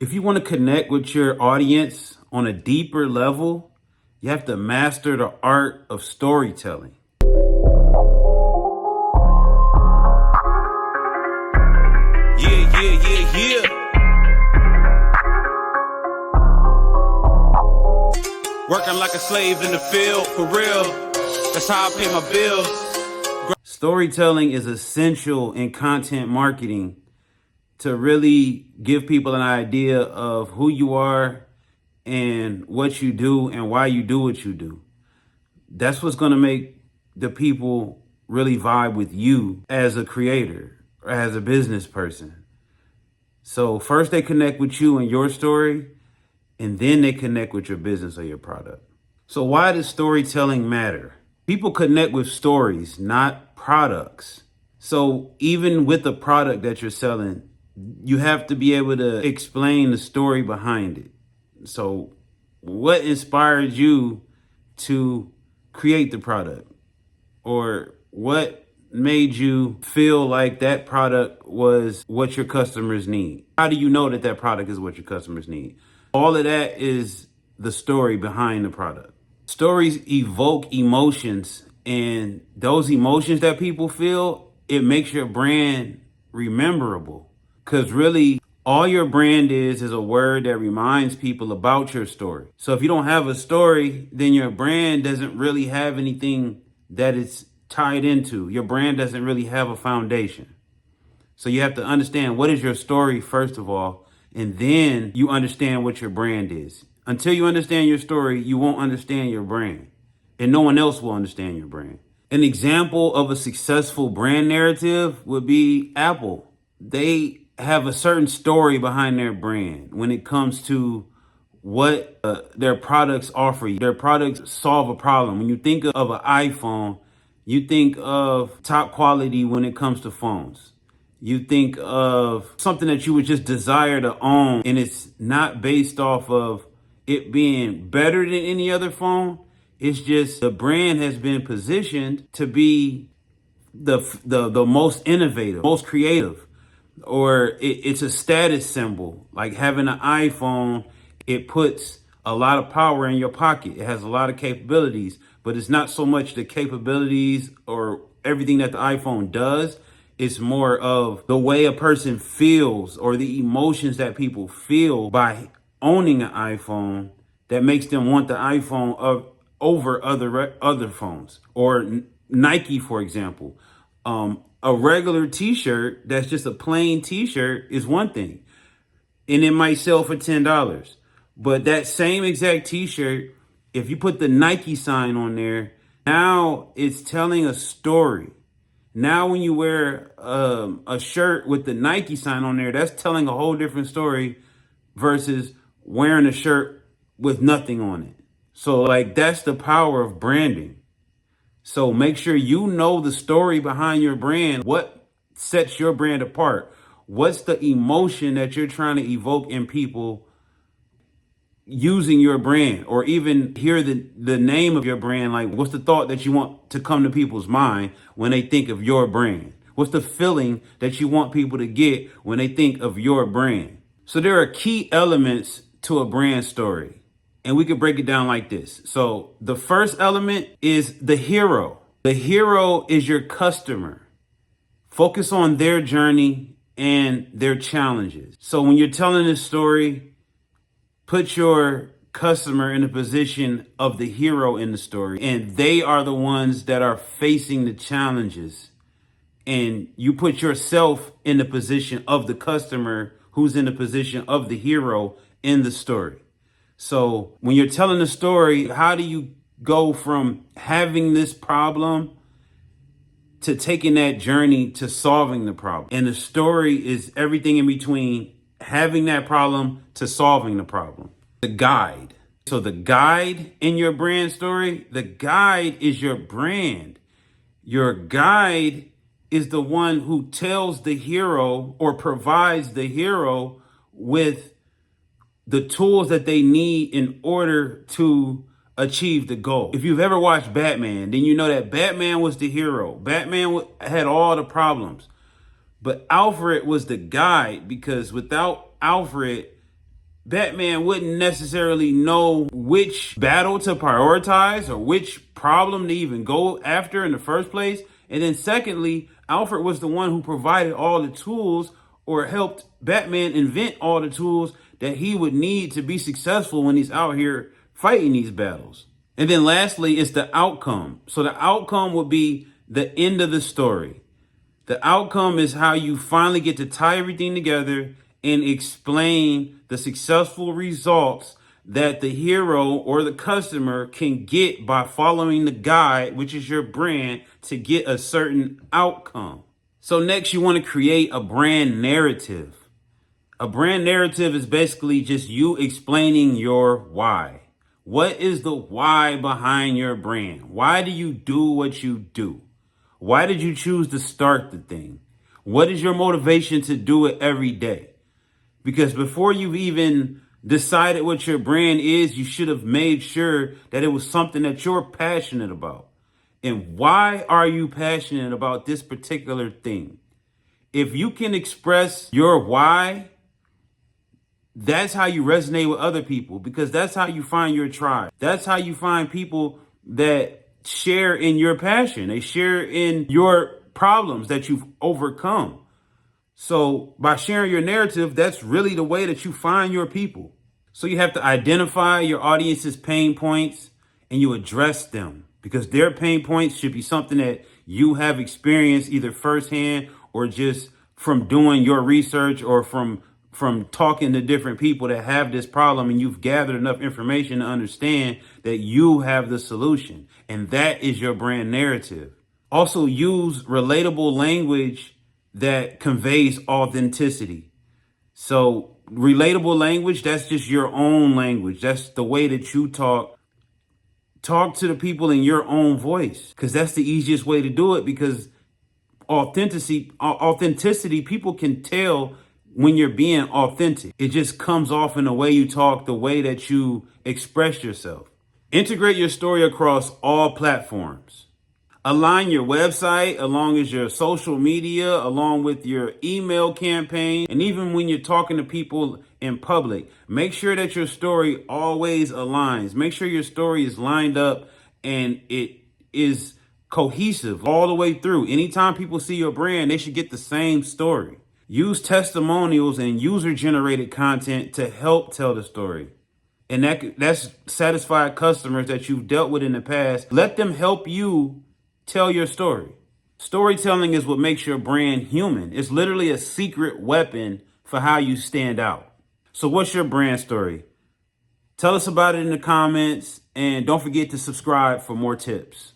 If you want to connect with your audience on a deeper level, you have to master the art of storytelling. Yeah. Working like a slave in the field, for real. That's how I pay my bills. Storytelling is essential in content marketing to really give people an idea of who you are and what you do and why you do what you do. That's what's going to make the people really vibe with you as a creator or as a business person. So first they connect with you and your story, and then they connect with your business or your product. So why does storytelling matter? People connect with stories, not products. So even with the product that you're selling, you have to be able to explain the story behind it. So what inspired you to create the product? Or what made you feel like that product was what your customers need? How do you know that that product is what your customers need? All of that is the story behind the product. Stories evoke emotions, and those emotions that people feel, it makes your brand rememberable. Because really, all your brand is a word that reminds people about your story. So if you don't have a story, then your brand doesn't really have anything that it's tied into. Your brand doesn't really have a foundation. So you have to understand, what is your story first of all, and then you understand what your brand is. Until you understand your story, you won't understand your brand, and no one else will understand your brand. An example of a successful brand narrative would be Apple. They have a certain story behind their brand when it comes to what their products offer you. Their products solve a problem. When you think of an iPhone, you think of top quality when it comes to phones. You think of something that you would just desire to own, and it's not based off of it being better than any other phone. It's just the brand has been positioned to be the most innovative, most creative, or it's a status symbol. Like having an iPhone, it puts a lot of power in your pocket. It has a lot of capabilities, but it's not so much the capabilities or everything that the iPhone does. It's more of the way a person feels or the emotions that people feel by owning an iPhone that makes them want the iPhone over other phones. Or Nike, for example. A regular t-shirt that's just a plain t-shirt is one thing, and it might sell for $10. But that same exact t-shirt, if you put the Nike sign on there, now it's telling a story. Now when you wear a shirt with the Nike sign on there, that's telling a whole different story versus wearing a shirt with nothing on it. So like, that's the power of branding. So make sure you know the story behind your brand. What sets your brand apart? What's the emotion that you're trying to evoke in people using your brand? Or even hear the name of your brand. Like, what's the thought that you want to come to people's mind when they think of your brand? What's the feeling that you want people to get when they think of your brand? So there are key elements to a brand story. And we could break it down like this. So the first element is the hero. The hero is your customer. Focus on their journey and their challenges. So when you're telling this story, put your customer in the position of the hero in the story. And they are the ones that are facing the challenges. And you put yourself in the position of the customer who's in the position of the hero in the story. So when you're telling a story, how do you go from having this problem to taking that journey to solving the problem? And the story is everything in between having that problem to solving the problem. The guide. So the guide in your brand story, the guide is your brand. Your guide is the one who tells the hero or provides the hero with the tools that they need in order to achieve the goal. If you've ever watched Batman, then you know that Batman was the hero. Batman had all the problems, but Alfred was the guide, because without Alfred, Batman wouldn't necessarily know which battle to prioritize or which problem to even go after in the first place. And then secondly, Alfred was the one who provided all the tools or helped Batman invent all the tools that he would need to be successful when he's out here fighting these battles. And then lastly, it's the outcome. So the outcome would be the end of the story. The outcome is how you finally get to tie everything together and explain the successful results that the hero or the customer can get by following the guide, which is your brand, to get a certain outcome. So next, you want to create a brand narrative. A brand narrative is basically just you explaining your why. What is the why behind your brand? Why do you do what you do? Why did you choose to start the thing? What is your motivation to do it every day? Because before you've even decided what your brand is, you should have made sure that it was something that you're passionate about. And why are you passionate about this particular thing? If you can express your why, that's how you resonate with other people, because that's how you find your tribe. That's how you find people that share in your passion. They share in your problems that you've overcome. So by sharing your narrative, that's really the way that you find your people. So you have to identify your audience's pain points and you address them, because their pain points should be something that you have experienced either firsthand or just from doing your research or from talking to different people that have this problem, and you've gathered enough information to understand that you have the solution. And that is your brand narrative. Also use relatable language that conveys authenticity. So relatable language, that's just your own language. That's the way that you talk. Talk to the people in your own voice, because that's the easiest way to do it, because authenticity, people can tell when you're being authentic. It just comes off in the way you talk, the way that you express yourself. Integrate your story across all platforms. Align your website along as your social media, along with your email campaign, and even when you're talking to people in public. Make sure that your story always aligns. Make sure your story is lined up and it is cohesive all the way through. Anytime people see your brand, they should get the same story. Use testimonials and user-generated content to help tell the story. And that's satisfied customers that you've dealt with in the past. Let them help you tell your story. Storytelling is what makes your brand human. It's literally a secret weapon for how you stand out. So what's your brand story? Tell us about it in the comments, and don't forget to subscribe for more tips.